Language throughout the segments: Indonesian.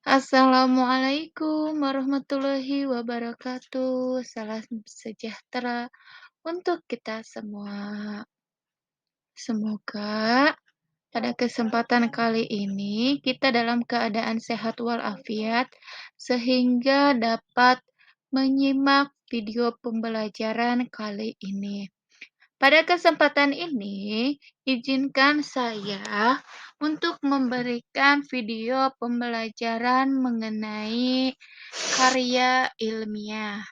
Assalamualaikum warahmatullahi wabarakatuh. Salam sejahtera untuk kita semua. Semoga pada kesempatan kali ini kita dalam keadaan sehat walafiat sehingga dapat menyimak video pembelajaran kali ini. Pada kesempatan ini, izinkan saya untuk memberikan video pembelajaran mengenai karya ilmiah.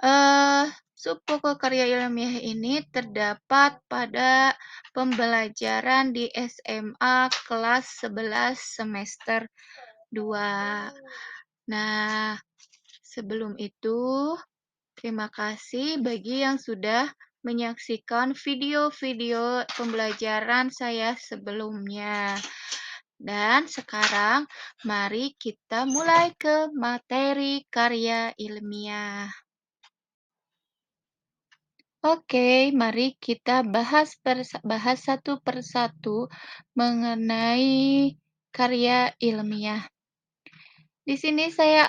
Eh, Subpokok karya ilmiah ini terdapat pada pembelajaran di SMA kelas 11 semester 2. Nah, sebelum itu, terima kasih bagi yang sudah menyaksikan video-video pembelajaran saya sebelumnya. Dan sekarang mari kita mulai ke materi karya ilmiah. Oke, mari kita bahas satu persatu mengenai karya ilmiah. Di sini saya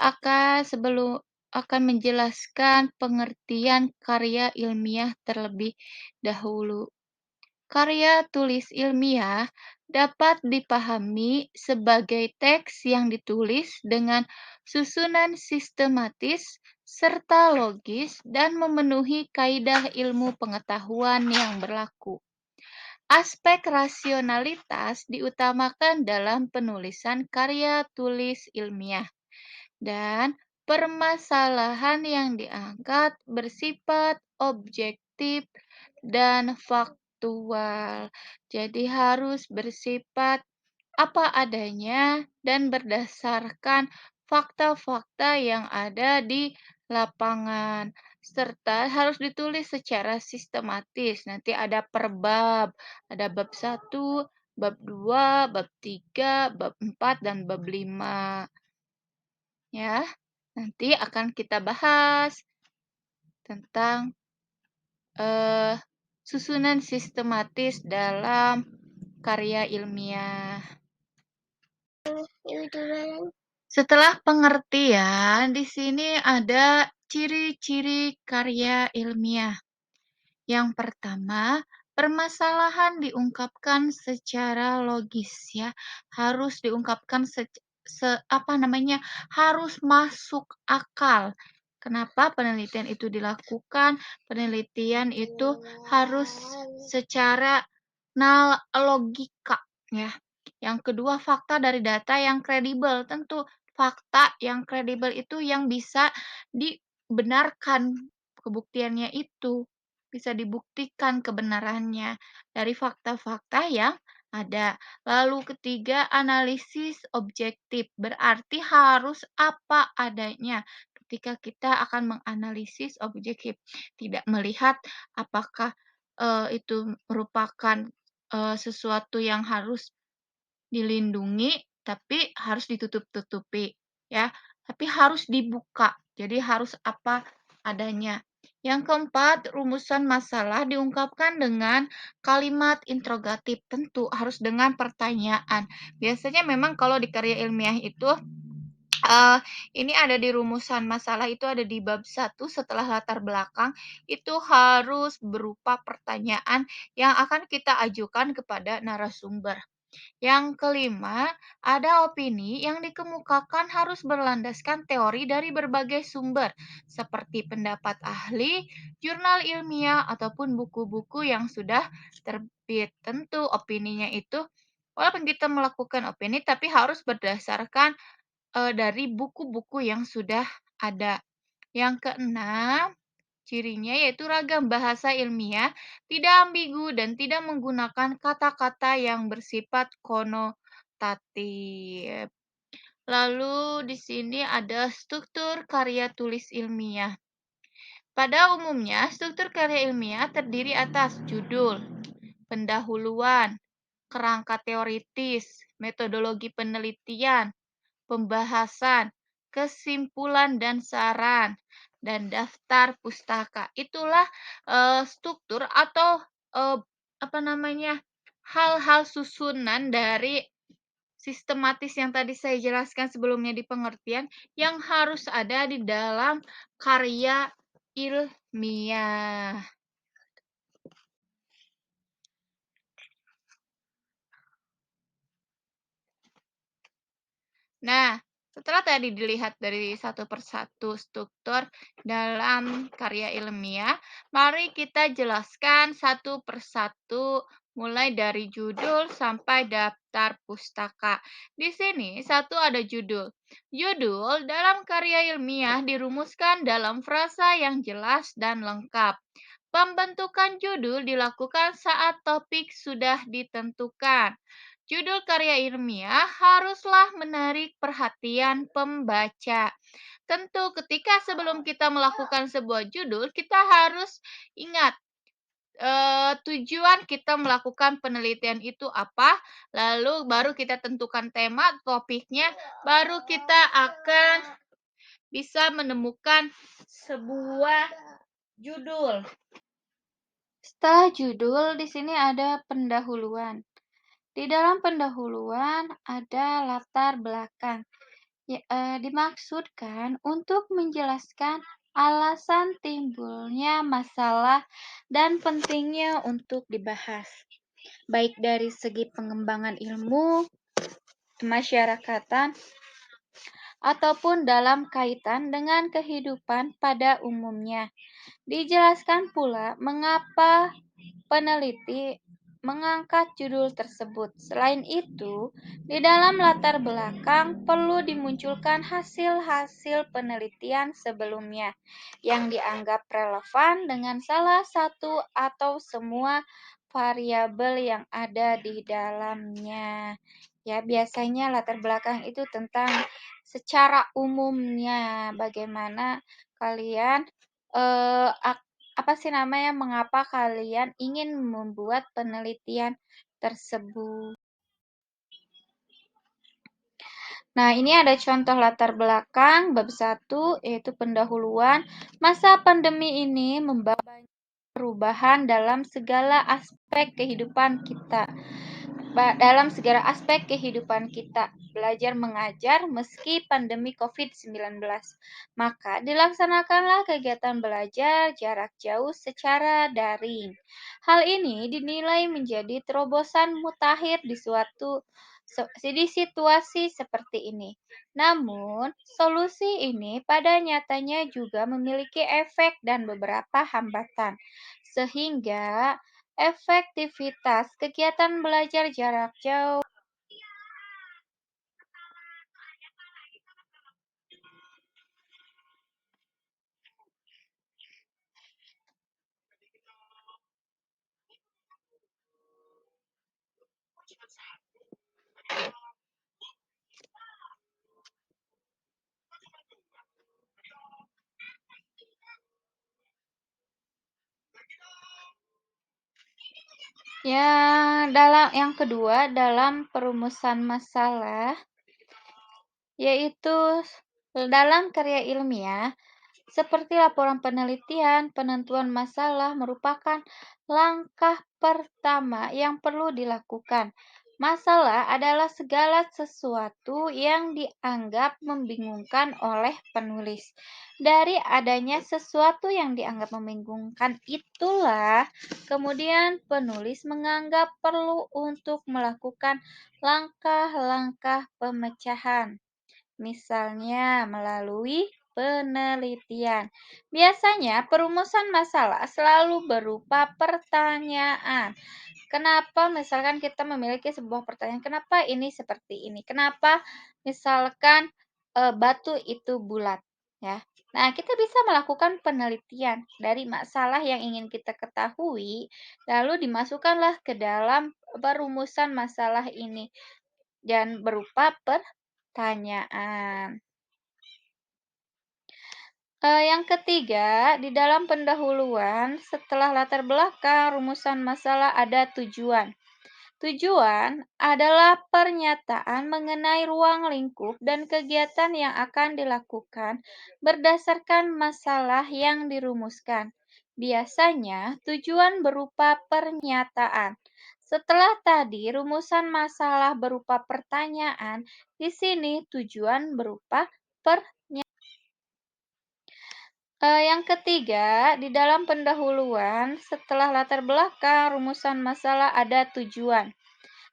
akan menjelaskan pengertian karya ilmiah terlebih dahulu. Karya tulis ilmiah dapat dipahami sebagai teks yang ditulis dengan susunan sistematis serta logis dan memenuhi kaidah ilmu pengetahuan yang berlaku. Aspek rasionalitas diutamakan dalam penulisan karya tulis ilmiah, dan permasalahan yang diangkat bersifat objektif dan faktual. Jadi harus bersifat apa adanya dan berdasarkan fakta-fakta yang ada di lapangan, serta harus ditulis secara sistematis. Nanti ada per bab, ada bab 1, bab 2, bab 3, bab 4, dan bab 5. Ya, nanti akan kita bahas tentang susunan sistematis dalam karya ilmiah. Setelah pengertian, di sini ada ciri-ciri karya ilmiah. Yang pertama, permasalahan diungkapkan secara logis ya. Harus diungkapkan harus masuk akal. Kenapa penelitian itu dilakukan? Penelitian itu harus secara logika ya. Yang kedua, fakta dari data yang kredibel. Tentu fakta yang kredibel itu yang bisa dibenarkan kebuktiannya itu. Bisa dibuktikan kebenarannya dari fakta-fakta yang ada. Lalu ketiga, analisis objektif. Berarti harus apa adanya ketika kita akan menganalisis objektif. Tidak melihat apakah itu merupakan sesuatu yang harus dilindungi, tapi harus ditutup-tutupi, ya. Tapi harus dibuka, jadi harus apa adanya. Yang keempat, rumusan masalah diungkapkan dengan kalimat interrogatif. Tentu harus dengan pertanyaan. Biasanya memang kalau di karya ilmiah itu, ini ada di rumusan masalah itu ada di bab 1 setelah latar belakang, itu harus berupa pertanyaan yang akan kita ajukan kepada narasumber. Yang kelima, ada opini yang dikemukakan harus berlandaskan teori dari berbagai sumber, seperti pendapat ahli, jurnal ilmiah, ataupun buku-buku yang sudah terbit. Tentu opininya itu, walaupun kita melakukan opini, tapi harus berdasarkan dari buku-buku yang sudah ada. Yang keenam, cirinya yaitu ragam bahasa ilmiah, tidak ambigu dan tidak menggunakan kata-kata yang bersifat konotatif. Lalu di sini ada struktur karya tulis ilmiah. Pada umumnya, struktur karya ilmiah terdiri atas judul, pendahuluan, kerangka teoritis, metodologi penelitian, pembahasan, kesimpulan dan saran, dan daftar pustaka. Itulah struktur atau hal-hal susunan dari sistematis yang tadi saya jelaskan sebelumnya di pengertian yang harus ada di dalam karya ilmiah. Nah, setelah tadi dilihat dari satu persatu struktur dalam karya ilmiah, mari kita jelaskan satu persatu mulai dari judul sampai daftar pustaka. Di sini satu ada judul. Judul dalam karya ilmiah dirumuskan dalam frasa yang jelas dan lengkap. Pembentukan judul dilakukan saat topik sudah ditentukan. Judul karya ilmiah haruslah menarik perhatian pembaca. Tentu, ketika sebelum kita melakukan sebuah judul, kita harus ingat tujuan kita melakukan penelitian itu apa, lalu baru kita tentukan tema, topiknya, baru kita akan bisa menemukan sebuah judul. Setelah judul, di sini ada pendahuluan. Di dalam pendahuluan ada latar belakang. Dimaksudkan untuk menjelaskan alasan timbulnya masalah dan pentingnya untuk dibahas, baik dari segi pengembangan ilmu, kemasyarakatan, ataupun dalam kaitan dengan kehidupan pada umumnya. Dijelaskan pula mengapa peneliti mengangkat judul tersebut. Selain itu, di dalam latar belakang perlu dimunculkan hasil-hasil penelitian sebelumnya yang dianggap relevan dengan salah satu atau semua variabel yang ada di dalamnya. Ya, biasanya latar belakang itu tentang secara umumnya bagaimana kalian apa sih namanya, mengapa kalian ingin membuat penelitian tersebut. Nah, ini ada contoh latar belakang bab 1, yaitu pendahuluan. Masa pandemi ini membawa perubahan dalam segala aspek kehidupan kita. Belajar mengajar meski pandemi COVID-19. Maka dilaksanakanlah kegiatan belajar jarak jauh secara daring. Hal ini dinilai menjadi terobosan mutakhir di situasi seperti ini. Namun, solusi ini pada nyatanya juga memiliki efek dan beberapa hambatan, sehingga efektivitas kegiatan belajar jarak jauh yang kedua dalam perumusan masalah, yaitu dalam karya ilmiah, seperti laporan penelitian, penentuan masalah merupakan langkah pertama yang perlu dilakukan. Masalah adalah segala sesuatu yang dianggap membingungkan oleh penulis. Dari adanya sesuatu yang dianggap membingungkan itulah, kemudian penulis menganggap perlu untuk melakukan langkah-langkah pemecahan. Misalnya melalui penelitian. Biasanya perumusan masalah selalu berupa pertanyaan. Kenapa misalkan kita memiliki sebuah pertanyaan, kenapa ini seperti ini? Kenapa misalkan batu itu bulat, ya. Nah, kita bisa melakukan penelitian dari masalah yang ingin kita ketahui, lalu dimasukkanlah ke dalam perumusan masalah ini dan berupa pertanyaan. Yang ketiga, di dalam pendahuluan, setelah latar belakang, rumusan masalah ada tujuan. Tujuan adalah pernyataan mengenai ruang lingkup dan kegiatan yang akan dilakukan berdasarkan masalah yang dirumuskan. Biasanya, tujuan berupa pernyataan. Setelah tadi rumusan masalah berupa pertanyaan, di sini tujuan berupa pernyataan. Yang ketiga, di dalam pendahuluan, setelah latar belakang rumusan masalah ada tujuan.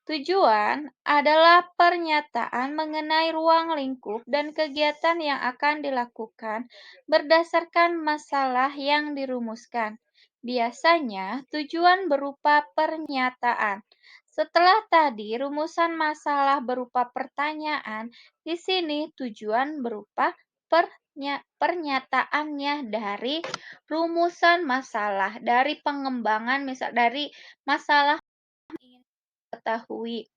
Tujuan adalah pernyataan mengenai ruang lingkup dan kegiatan yang akan dilakukan berdasarkan masalah yang dirumuskan. Biasanya, tujuan berupa pernyataan. Setelah tadi rumusan masalah berupa pertanyaan, di sini tujuan berupa pernyataannya dari rumusan masalah, dari pengembangan dari masalah ketahui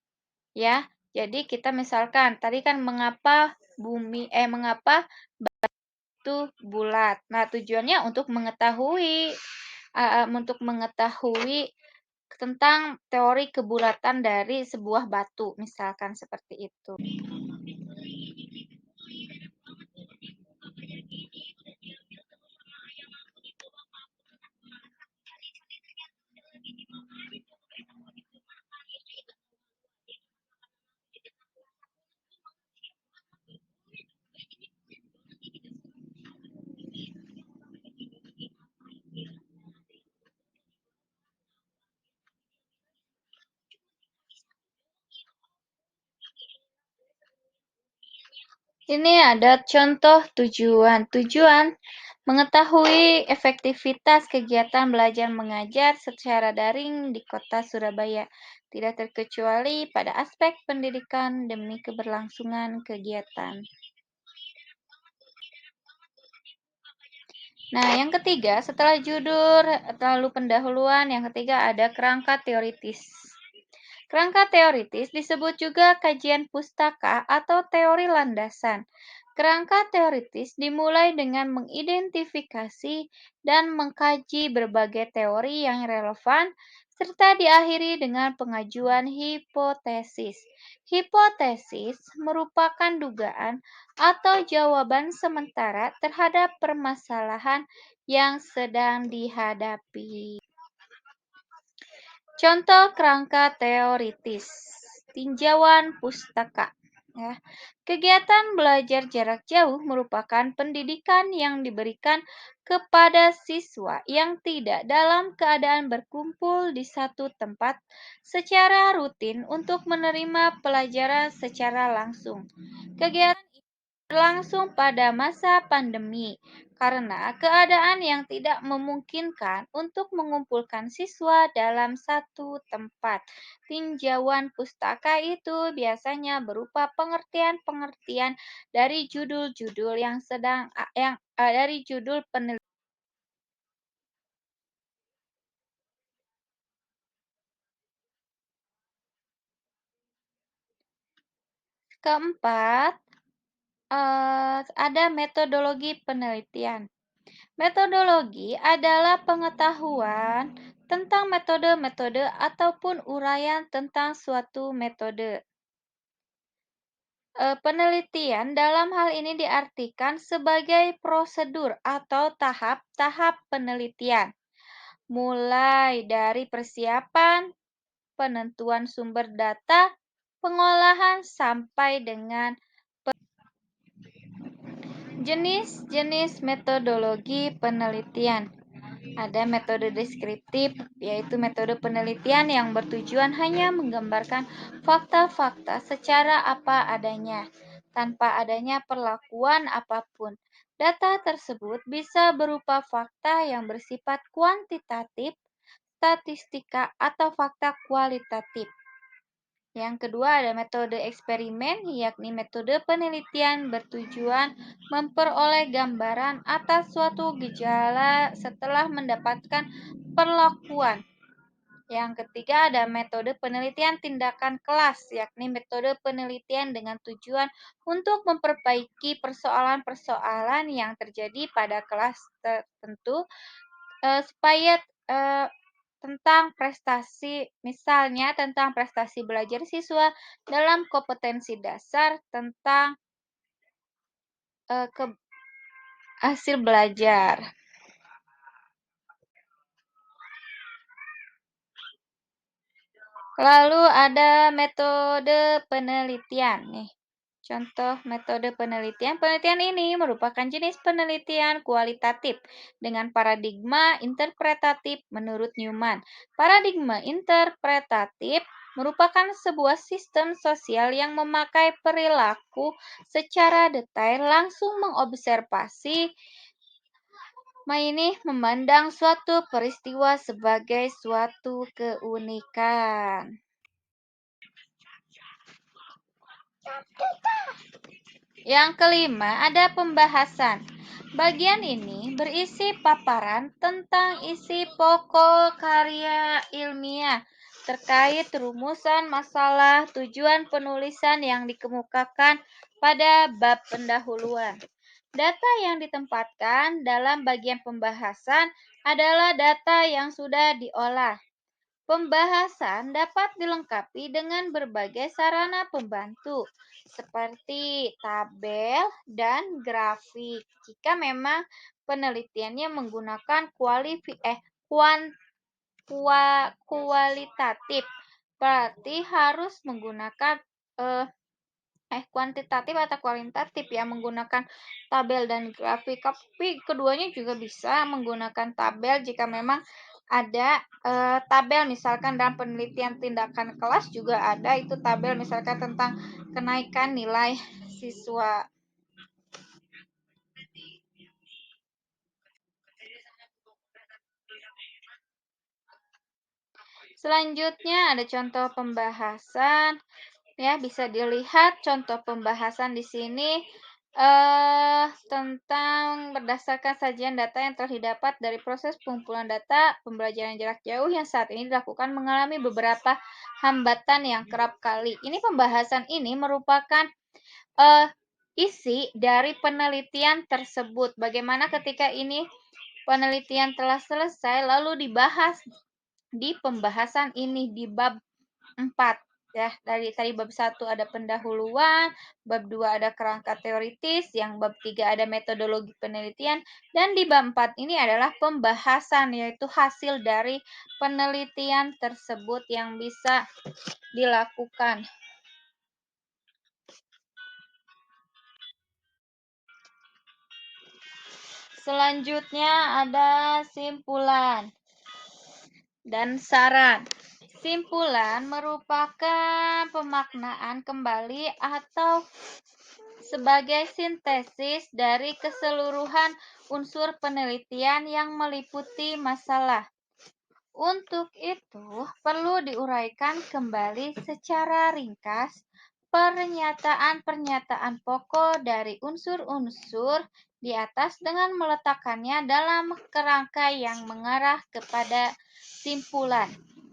ya. Jadi kita misalkan tadi kan mengapa itu bulat. Nah, tujuannya untuk mengetahui tentang teori kebulatan dari sebuah batu, misalkan seperti itu. Ini ada contoh tujuan. Tujuan mengetahui efektivitas kegiatan belajar mengajar secara daring di Kota Surabaya, tidak terkecuali pada aspek pendidikan demi keberlangsungan kegiatan. Nah, yang ketiga, setelah judul lalu pendahuluan, yang ketiga ada kerangka teoritis. Kerangka teoritis disebut juga kajian pustaka atau teori landasan. Kerangka teoritis dimulai dengan mengidentifikasi dan mengkaji berbagai teori yang relevan, serta diakhiri dengan pengajuan hipotesis. Hipotesis merupakan dugaan atau jawaban sementara terhadap permasalahan yang sedang dihadapi. Contoh kerangka teoritis, tinjauan pustaka. Ya. Kegiatan belajar jarak jauh merupakan pendidikan yang diberikan kepada siswa yang tidak dalam keadaan berkumpul di satu tempat secara rutin untuk menerima pelajaran secara langsung. Kegiatan berlangsung pada masa pandemi karena keadaan yang tidak memungkinkan untuk mengumpulkan siswa dalam satu tempat. Tinjauan pustaka itu biasanya berupa pengertian-pengertian dari judul-judul dari judul penelitian. Keempat, ada metodologi penelitian. Metodologi adalah pengetahuan tentang metode-metode ataupun uraian tentang suatu metode. Penelitian dalam hal ini diartikan sebagai prosedur atau tahap-tahap penelitian, mulai dari persiapan, penentuan sumber data, pengolahan, sampai dengan jenis-jenis metodologi penelitian. Ada metode deskriptif, yaitu metode penelitian yang bertujuan hanya menggambarkan fakta-fakta secara apa adanya, tanpa adanya perlakuan apapun. Data tersebut bisa berupa fakta yang bersifat kuantitatif, statistika, atau fakta kualitatif. Yang kedua ada metode eksperimen, yakni metode penelitian bertujuan memperoleh gambaran atas suatu gejala setelah mendapatkan perlakuan. Yang ketiga ada metode penelitian tindakan kelas, yakni metode penelitian dengan tujuan untuk memperbaiki persoalan-persoalan yang terjadi pada kelas tertentu supaya tentang prestasi, misalnya tentang prestasi belajar siswa dalam kompetensi dasar tentang hasil belajar. Lalu ada metode penelitian nih. Contoh metode penelitian. Penelitian ini merupakan jenis penelitian kualitatif dengan paradigma interpretatif menurut Newman. Paradigma interpretatif merupakan sebuah sistem sosial yang memakai perilaku secara detail langsung mengobservasi memandang suatu peristiwa sebagai suatu keunikan. Yang kelima, ada pembahasan. Bagian ini berisi paparan tentang isi pokok karya ilmiah terkait rumusan masalah tujuan penulisan yang dikemukakan pada bab pendahuluan. Data yang ditempatkan dalam bagian pembahasan adalah data yang sudah diolah. Pembahasan dapat dilengkapi dengan berbagai sarana pembantu seperti tabel dan grafik. Jika memang penelitiannya menggunakan kualitatif, berarti harus menggunakan eh, kuantitatif atau kualitatif ya, menggunakan tabel dan grafik. Tapi keduanya juga bisa menggunakan tabel jika memang ada tabel, misalkan dalam penelitian tindakan kelas juga ada itu tabel, misalkan tentang kenaikan nilai siswa. Selanjutnya ada contoh pembahasan. Ya, bisa dilihat contoh pembahasan di sini tentang berdasarkan sajian data yang telah didapat dari proses pengumpulan data pembelajaran jarak jauh yang saat ini dilakukan mengalami beberapa hambatan yang kerap kali. Ini pembahasan ini merupakan isi dari penelitian tersebut. Bagaimana ketika ini penelitian telah selesai lalu dibahas di pembahasan ini di bab 4 ya. Dari tadi bab 1 ada pendahuluan, bab 2 ada kerangka teoritis, yang bab 3 ada metodologi penelitian, dan di bab 4 ini adalah pembahasan, yaitu hasil dari penelitian tersebut yang bisa dilakukan. Selanjutnya ada simpulan dan saran. Simpulan merupakan pemaknaan kembali atau sebagai sintesis dari keseluruhan unsur penelitian yang meliputi masalah. Untuk itu, perlu diuraikan kembali secara ringkas pernyataan-pernyataan pokok dari unsur-unsur di atas dengan meletakkannya dalam kerangka yang mengarah kepada simpulan.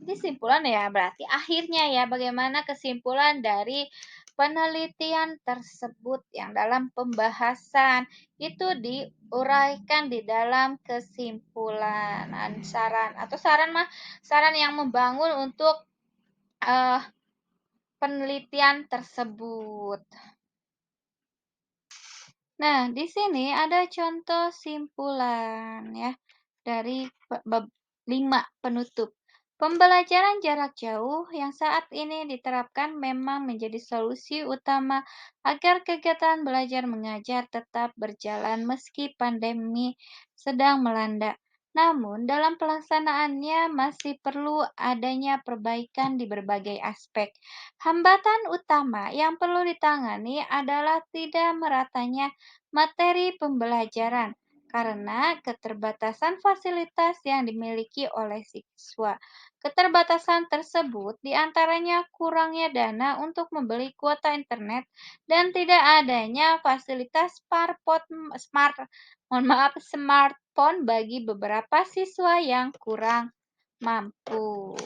Ini simpulan ya, berarti akhirnya ya, bagaimana kesimpulan dari penelitian tersebut yang dalam pembahasan itu diuraikan di dalam kesimpulan. Saran atau saran yang membangun untuk penelitian tersebut. Nah, di sini ada contoh simpulan ya dari bab 5 penutup. Pembelajaran jarak jauh yang saat ini diterapkan memang menjadi solusi utama agar kegiatan belajar mengajar tetap berjalan meski pandemi sedang melanda. Namun, dalam pelaksanaannya masih perlu adanya perbaikan di berbagai aspek. Hambatan utama yang perlu ditangani adalah tidak meratanya materi pembelajaran karena keterbatasan fasilitas yang dimiliki oleh siswa. Keterbatasan tersebut diantaranya kurangnya dana untuk membeli kuota internet dan tidak adanya fasilitas smartphone bagi beberapa siswa yang kurang mampu.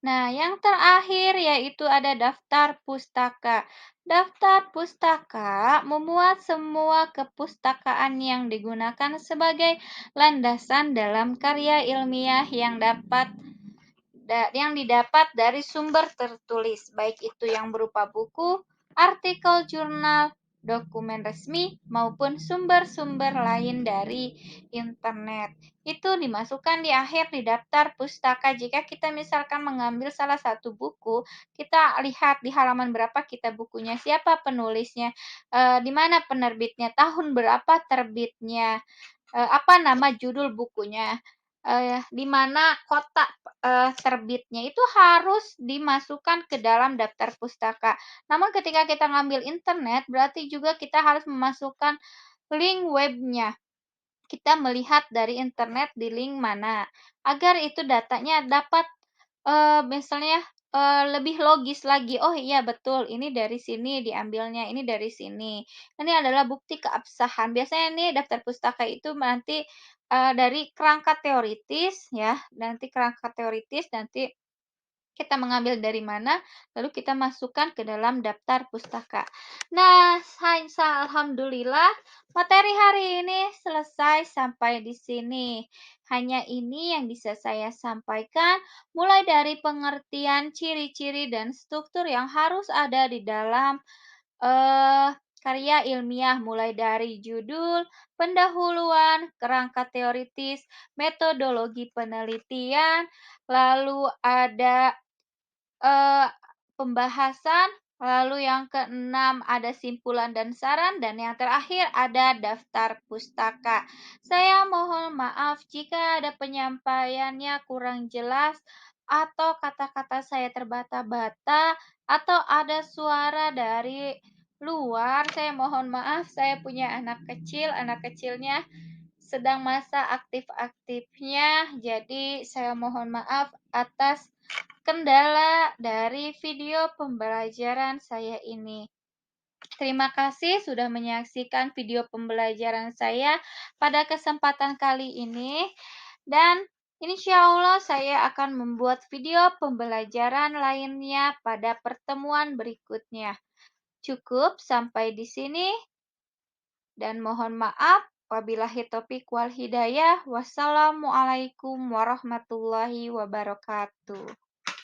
Nah, yang terakhir yaitu ada daftar pustaka. Daftar pustaka memuat semua kepustakaan yang digunakan sebagai landasan dalam karya ilmiah yang didapat dari sumber tertulis, baik itu yang berupa buku, artikel jurnal, dokumen resmi maupun sumber-sumber lain dari internet. Itu dimasukkan di akhir di daftar pustaka. Jika kita misalkan mengambil salah satu buku, kita lihat di halaman berapa kita bukunya, siapa penulisnya, di mana penerbitnya, tahun berapa terbitnya, apa nama judul bukunya, di mana kota, terbitnya, itu harus dimasukkan ke dalam daftar pustaka. Namun ketika kita ngambil internet, berarti juga kita harus memasukkan link webnya. Kita melihat dari internet di link mana, agar itu datanya dapat, misalnya, lebih logis lagi, "Oh iya betul, ini dari sini diambilnya, ini dari sini. Ini adalah bukti keabsahan." Biasanya nih daftar pustaka itu nanti, dari kerangka teoritis ya, nanti kita mengambil dari mana, lalu kita masukkan ke dalam daftar pustaka. Nah, alhamdulillah materi hari ini selesai sampai di sini. Hanya ini yang bisa saya sampaikan, mulai dari pengertian ciri-ciri dan struktur yang harus ada di dalam eh, karya ilmiah, mulai dari judul, pendahuluan, kerangka teoritis, metodologi penelitian, lalu ada Eee, pembahasan, lalu yang keenam ada simpulan dan saran, dan yang terakhir ada daftar pustaka. Saya mohon maaf jika ada penyampaiannya kurang jelas atau kata-kata saya terbata-bata atau ada suara dari luar, saya mohon maaf, saya punya anak kecilnya sedang masa aktif-aktifnya, jadi saya mohon maaf atas kendala dari video pembelajaran saya ini. Terima kasih sudah menyaksikan video pembelajaran saya pada kesempatan kali ini, dan insya Allah saya akan membuat video pembelajaran lainnya pada pertemuan berikutnya. Cukup sampai di sini, dan mohon maaf. Wabillahi taufiq wal hidayah. Wassalamualaikum warahmatullahi wabarakatuh.